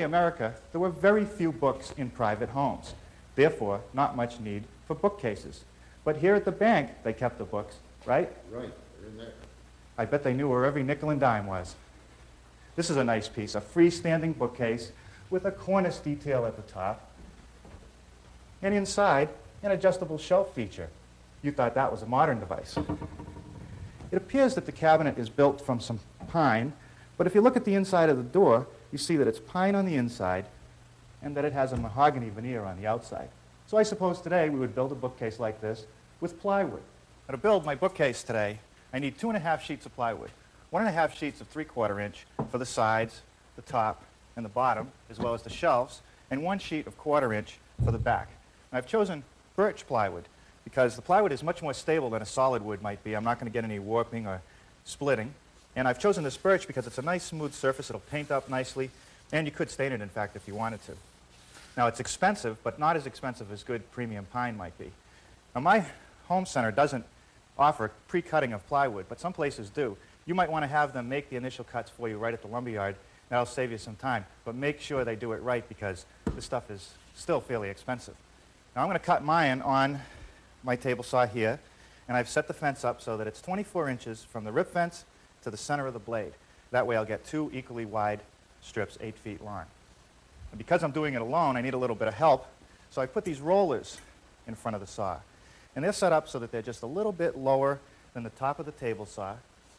early America, there were very few books in private homes. Therefore, not much need for bookcases. But here at the bank, they kept the books, right? Right, they're in there. I bet they knew where every nickel and dime was. This is a nice piece, a freestanding bookcase with a cornice detail at the top. And inside, an adjustable shelf feature. You thought that was a modern device. It appears that the cabinet is built from some pine, but if you look at the inside of the door, you see that it's pine on the inside and that it has a mahogany veneer on the outside. So I suppose today we would build a bookcase like this with plywood. Now, to build my bookcase today, I need 2.5 sheets of plywood, 1.5 sheets of 3/4 inch for the sides, the top, and the bottom, as well as the shelves, and 1 sheet of 1/4 inch for the back. Now, I've chosen birch plywood because the plywood is much more stable than a solid wood might be. I'm not going to get any warping or splitting. And I've chosen this birch because it's a nice smooth surface. It'll paint up nicely, and you could stain it, in fact, if you wanted to. Now, it's expensive, but not as expensive as good premium pine might be. Now, my home center doesn't offer pre-cutting of plywood, but some places do. You might want to have them make the initial cuts for you right at the lumberyard. That'll save you some time, but make sure they do it right because this stuff is still fairly expensive. Now, I'm going to cut mine on my table saw here, and I've set the fence up so that it's 24 inches from the rip fence to the center of the blade. That way I'll get 2 equally wide strips 8 feet long. And because I'm doing it alone, I need a little bit of help, so I put these rollers in front of the saw. And they're set up so that they're just a little bit lower than the top of the table saw,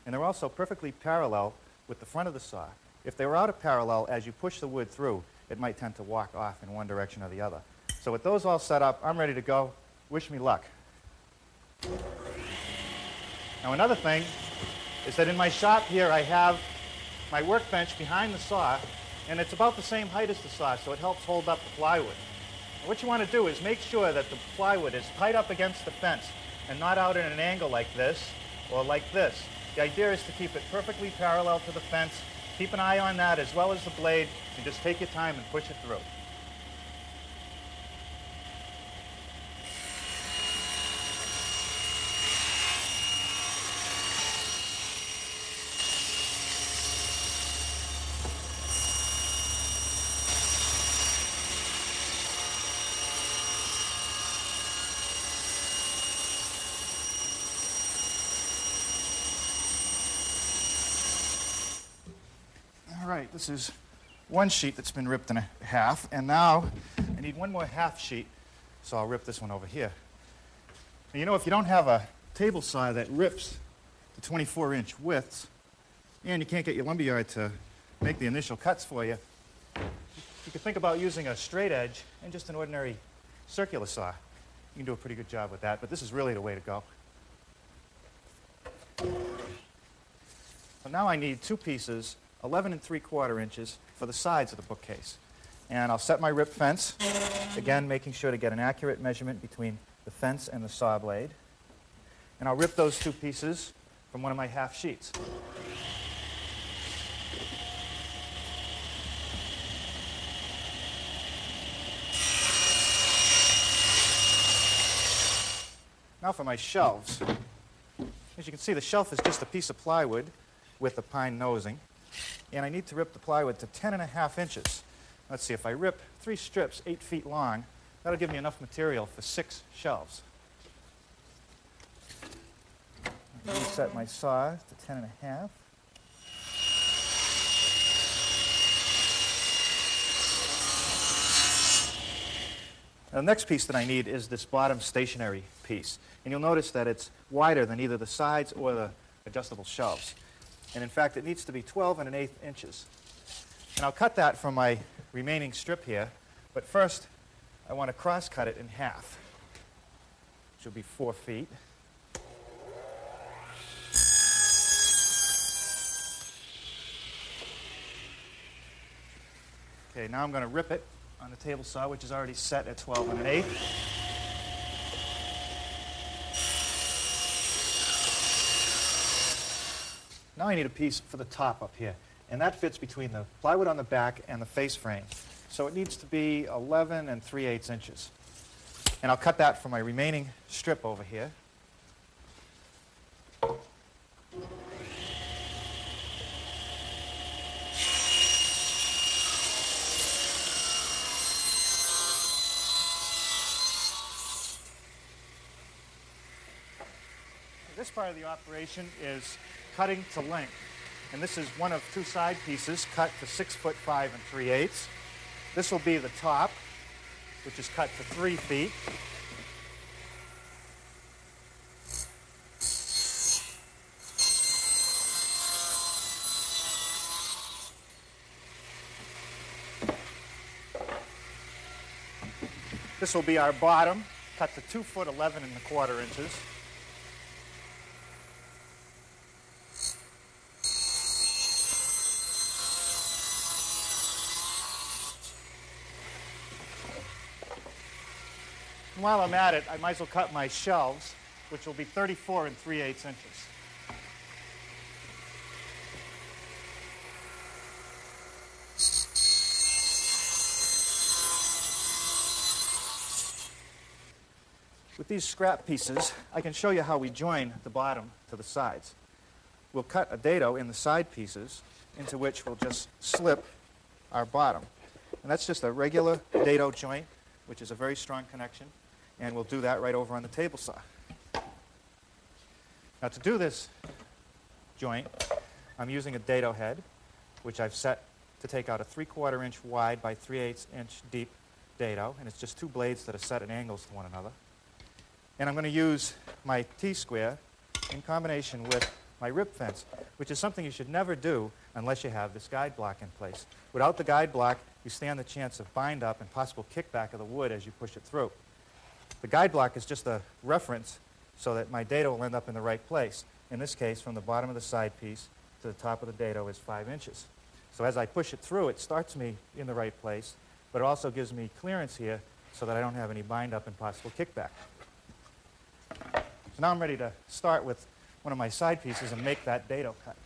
and they're also perfectly parallel with the front of the saw. If they were out of parallel, as you push the wood through, it might tend to walk off in one direction or the other. So with those all set up, I'm ready to go. Wish me luck. Now, another thing is that in my shop here I have my workbench behind the saw, and it's about the same height as the saw, so it helps hold up the plywood. And what you want to do is make sure that the plywood is tight up against the fence and not out at an angle like this or like this. The idea is to keep it perfectly parallel to the fence. Keep an eye on that as well as the blade, and just take your time and push it through. All right, this is 1 sheet that's been ripped in half, and now I need 1 more half sheet, so I'll rip this one over here. Now, you know, if you don't have a table saw that rips the 24-inch widths, and you can't get your lumberyard to make the initial cuts for you, you could think about using a straight edge and just an ordinary circular saw. You can do a pretty good job with that, but this is really the way to go. So now I need 2 pieces, 11 3/4 inches for the sides of the bookcase. And I'll set my rip fence, again making sure to get an accurate measurement between the fence and the saw blade. And I'll rip those 2 pieces from one of my half sheets. Now for my shelves. As you can see, the shelf is just a piece of plywood with the pine nosing. And I need to rip the plywood to 10.5 inches. Let's see, if I rip 3 strips 8 feet long, that'll give me enough material for 6 shelves. I'll reset my saw to 10.5. Now, the next piece that I need is this bottom stationary piece. And you'll notice that it's wider than either the sides or the adjustable shelves. And in fact, it needs to be 12 1/8 inches. And I'll cut that from my remaining strip here. But first, I want to cross-cut it in half, which will be 4 feet. Okay, now I'm going to rip it on the table saw, which is already set at 12 1/8. Now I need a piece for the top up here, and that fits between the plywood on the back and the face frame. So it needs to be 11 3/8 inches. And I'll cut that from my remaining strip over here. This part of the operation is cutting to length. And this is one of two side pieces cut to 6'5" 3/8. This will be the top, which is cut to 3 feet. This will be our bottom, cut to 2 foot 11 1/4 inches. And while I'm at it, I might as well cut my shelves, which will be 34 3/8 inches. With these scrap pieces, I can show you how we join the bottom to the sides. We'll cut a dado in the side pieces, into which we'll just slip our bottom. And that's just a regular dado joint, which is a very strong connection. And we'll do that right over on the table saw. Now to do this joint, I'm using a dado head, which I've set to take out a 3/4 inch wide by 3/8 inch deep dado. And it's just 2 blades that are set at angles to one another. And I'm going to use my T-square in combination with my rip fence, which is something you should never do unless you have this guide block in place. Without the guide block, you stand the chance of bind up and possible kickback of the wood as you push it through. The guide block is just a reference so that my dado will end up in the right place. In this case, from the bottom of the side piece to the top of the dado is 5 inches. So as I push it through, it starts me in the right place, but it also gives me clearance here so that I don't have any bind up and possible kickback. So now I'm ready to start with one of my side pieces and make that dado cut.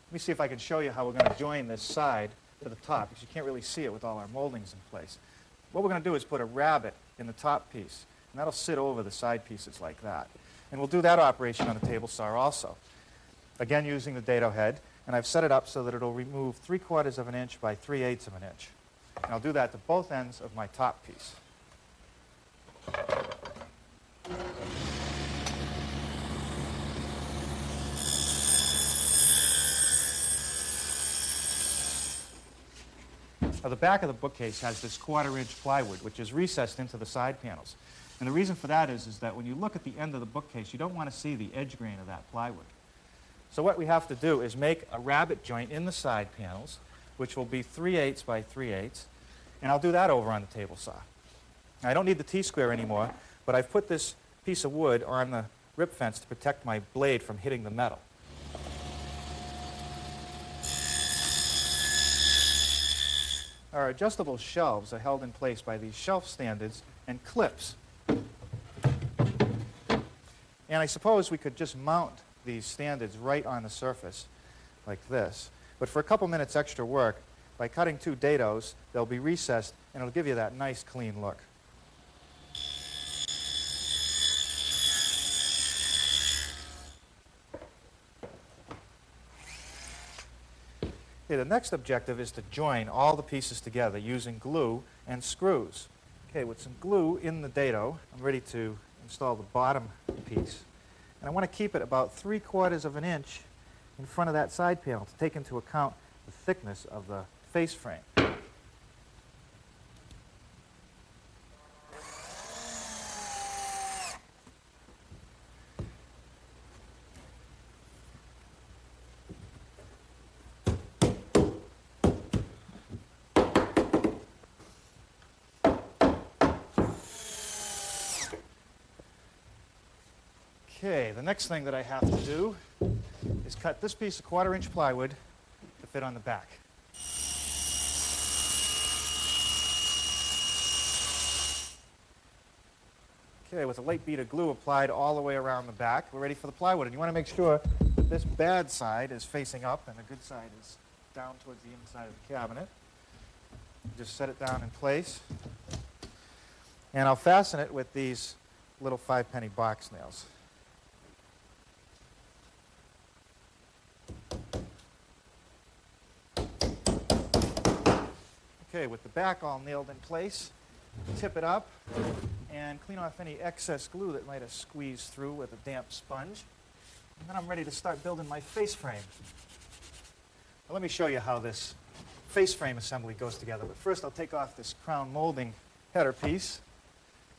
Let me see if I can show you how we're going to join this side to the top, because you can't really see it with all our moldings in place. What we're going to do is put a rabbet in the top piece, and that'll sit over the side pieces like that. And we'll do that operation on the table saw also. Again, using the dado head, and I've set it up so that it'll remove 3/4 of an inch by 3/8 of an inch. And I'll do that to both ends of my top piece. Now, the back of the bookcase has this 1/4 inch plywood, which is recessed into the side panels. And the reason for that is that when you look at the end of the bookcase, you don't want to see the edge grain of that plywood. So what we have to do is make a rabbet joint in the side panels, which will be 3/8 by 3/8. And I'll do that over on the table saw. Now, I don't need the T-square anymore, but I've put this piece of wood on the rip fence to protect my blade from hitting the metal. Our adjustable shelves are held in place by these shelf standards and clips. And I suppose we could just mount these standards right on the surface like this. But for a couple minutes extra work, by cutting 2 dados, they'll be recessed and it'll give you that nice clean look. Okay, the next objective is to join all the pieces together using glue and screws. Okay, with some glue in the dado, I'm ready to install the bottom piece. And I want to keep it about 3/4 of an inch in front of that side panel to take into account the thickness of the face frame. Okay, the next thing that I have to do is cut this piece of 1/4 inch plywood to fit on the back. Okay, with a light bead of glue applied all the way around the back, we're ready for the plywood. And you want to make sure that this bad side is facing up and the good side is down towards the inside of the cabinet. Just set it down in place. And I'll fasten it with these little 5-penny box nails. Okay, with the back all nailed in place, tip it up and clean off any excess glue that might have squeezed through with a damp sponge. And then I'm ready to start building my face frame. Now, let me show you how this face frame assembly goes together. But first I'll take off this crown molding header piece,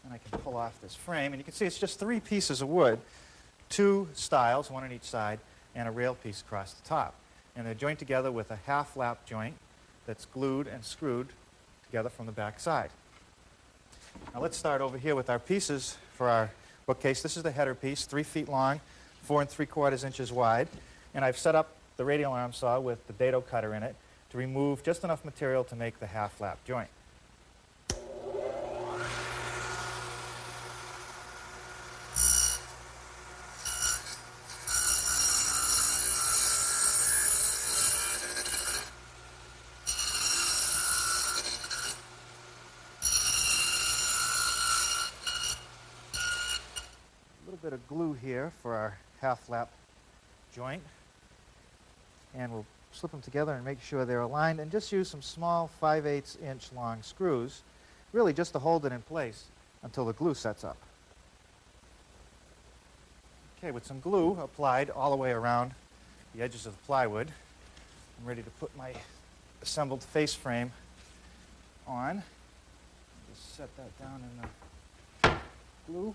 and I can pull off this frame. And you can see it's just 3 pieces of wood, 2 stiles, 1 on each side, and a rail piece across the top. And they're joined together with a half lap joint that's glued and screwed together from the back side. Now let's start over here with our pieces for our bookcase. This is the header piece, 3 feet long, 4 3/4 inches wide. And I've set up the radial arm saw with the dado cutter in it to remove just enough material to make the half lap joint. Bit of glue here for our half lap joint, and we'll slip them together and make sure they're aligned, and just use some small 5/8 inch long screws, really just to hold it in place until the glue sets up. Okay, with some glue applied all the way around the edges of the plywood, I'm ready to put my assembled face frame on. Just set that down in the glue.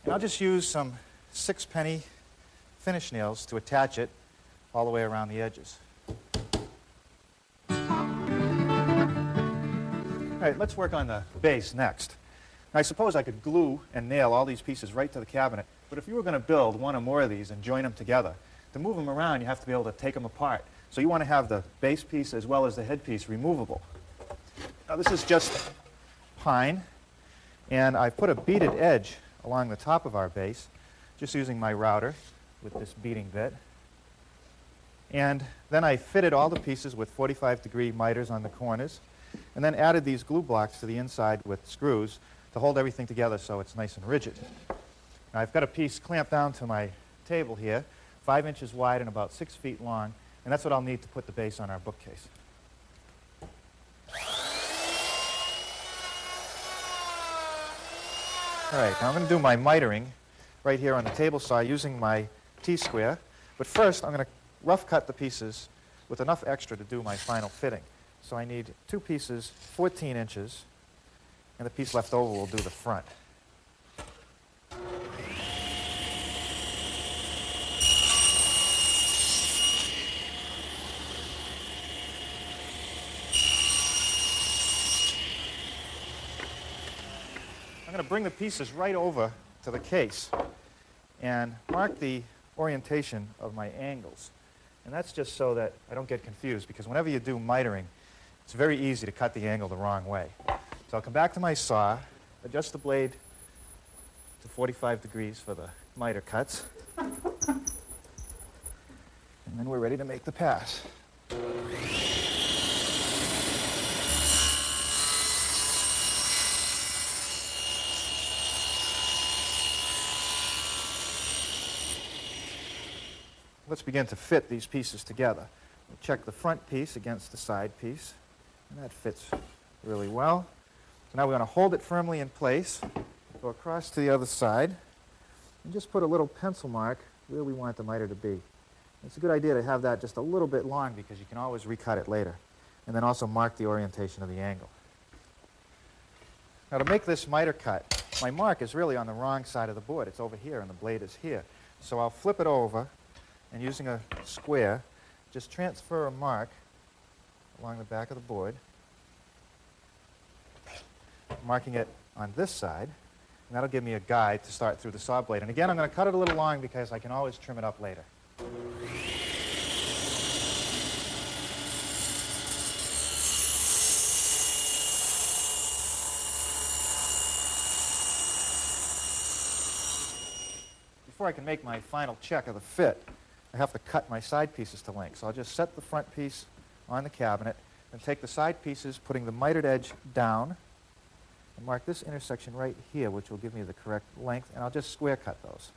And I'll just use some 6-penny finish nails to attach it all the way around the edges. All right, let's work on the base next. Now, I suppose I could glue and nail all these pieces right to the cabinet, but if you were going to build one or more of these and join them together, to move them around, you have to be able to take them apart. So you want to have the base piece as well as the head piece removable. Now, this is just pine, and I've put a beaded edge along the top of our base, just using my router with this beading bit. And then I fitted all the pieces with 45-degree miters on the corners, and then added these glue blocks to the inside with screws to hold everything together so it's nice and rigid. Now, I've got a piece clamped down to my table here, 5 inches wide and about 6 feet long, and that's what I'll need to put the base on our bookcase. All right, now I'm going to do my mitering right here on the table saw using my T-square. But first, I'm going to rough cut the pieces with enough extra to do my final fitting. So I need 2 pieces, 14 inches, and the piece left over will do the front. I'm going to bring the pieces right over to the case and mark the orientation of my angles. And that's just so that I don't get confused, because whenever you do mitering, it's very easy to cut the angle the wrong way. So I'll come back to my saw, adjust the blade to 45 degrees for the miter cuts, and then we're ready to make the pass. Let's begin to fit these pieces together. We'll check the front piece against the side piece, and that fits really well. So now we're going to hold it firmly in place, go across to the other side, and just put a little pencil mark where we want the miter to be. It's a good idea to have that just a little bit long, because you can always recut it later, and then also mark the orientation of the angle. Now, to make this miter cut, my mark is really on the wrong side of the board. It's over here, and the blade is here. So I'll flip it over, and using a square, just transfer a mark along the back of the board, marking it on this side, and that'll give me a guide to start through the saw blade. And again, I'm going to cut it a little long because I can always trim it up later. Before I can make my final check of the fit, I have to cut my side pieces to length. So I'll just set the front piece on the cabinet and take the side pieces, putting the mitered edge down I'll mark this intersection right here, which will give me the correct length, and I'll just square cut those.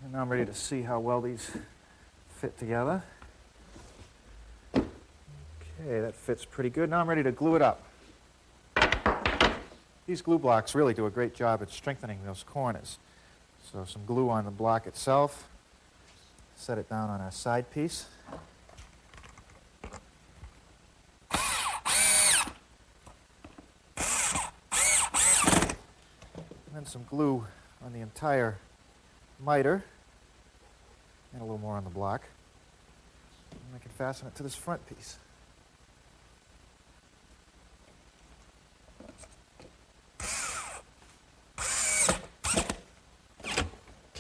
And now I'm ready to see how well these fit together. Okay, that fits pretty good. Now I'm ready to glue it up. These glue blocks really do a great job at strengthening those corners. So some glue on the block itself. Set it down on our side piece. And then some glue on the entire miter. And a little more on the block. And I can fasten it to this front piece.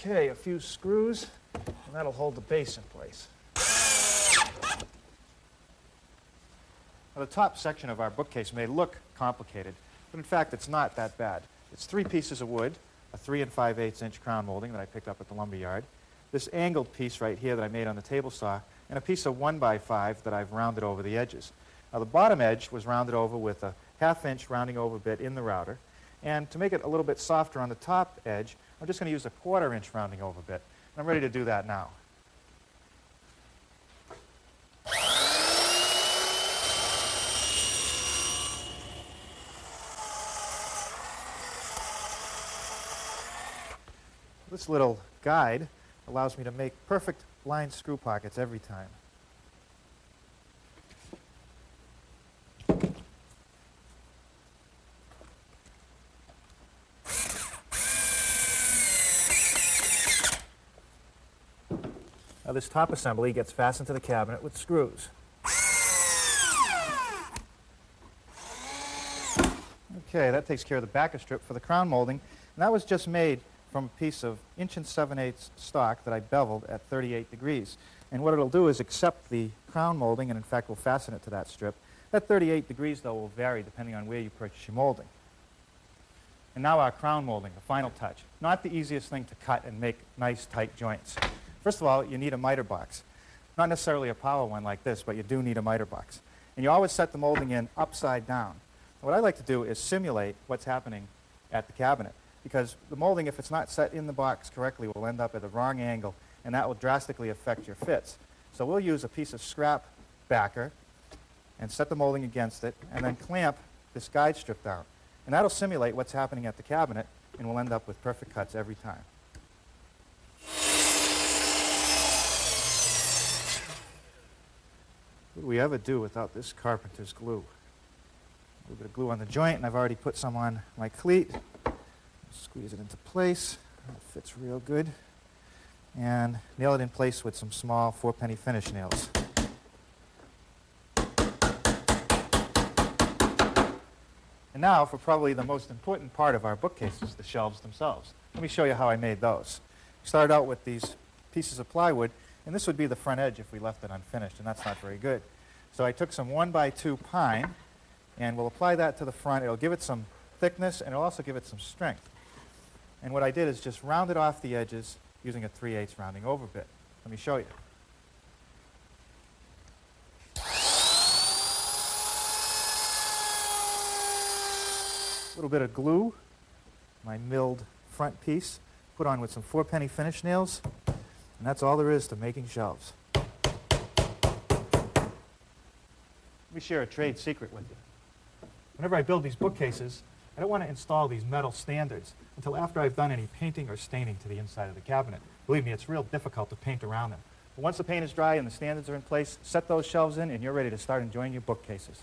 Okay, a few screws, and that'll hold the base in place. Now, the top section of our bookcase may look complicated, but in fact it's not that bad. It's 3 pieces of wood, a 3 5/8 inch crown molding that I picked up at the lumber yard, this angled piece right here that I made on the table saw, and a piece of 1 by 5 that I've rounded over the edges. Now the bottom edge was rounded over with a 1/2 inch rounding over bit in the router, and to make it a little bit softer on the top edge, I'm just going to use a 1/4 inch rounding over bit. And I'm ready to do that now. This little guide allows me to make perfect blind screw pockets every time. Now this top assembly gets fastened to the cabinet with screws. Okay, that takes care of the backer strip for the crown molding, and that was just made from a piece of 1 7/8 stock that I beveled at 38 degrees. And what it'll do is accept the crown molding, and in fact will fasten it to that strip. That 38 degrees, though, will vary depending on where you purchase your molding. And now our crown molding, the final touch. Not the easiest thing to cut and make nice, tight joints. First of all, you need a miter box. Not necessarily a power one like this, but you do need a miter box. And you always set the molding in upside down. And what I like to do is simulate what's happening at the cabinet, because the molding, if it's not set in the box correctly, will end up at the wrong angle, and that will drastically affect your fits. So we'll use a piece of scrap backer and set the molding against it, and then clamp this guide strip down. And that'll simulate what's happening at the cabinet, and we'll end up with perfect cuts every time. What would we ever do without this carpenter's glue? A little bit of glue on the joint, and I've already put some on my cleat. Squeeze it into place. It fits real good. And nail it in place with some small 4-penny finish nails. And now for probably the most important part of our bookcases, the shelves themselves. Let me show you how I made those. We started out with these pieces of plywood, and this would be the front edge if we left it unfinished, and that's not very good. So I took some 1 by 2 pine, and we'll apply that to the front. It'll give it some thickness, and it'll also give it some strength. And what I did is just rounded off the edges using a 3/8 rounding over bit. Let me show you. A little bit of glue, my milled front piece, put on with some 4-penny finish nails, and that's all there is to making shelves. Let me share a trade secret with you. Whenever I build these bookcases, I don't want to install these metal standards until after I've done any painting or staining to the inside of the cabinet. Believe me, it's real difficult to paint around them. But once the paint is dry and the standards are in place, set those shelves in and you're ready to start enjoying your bookcases.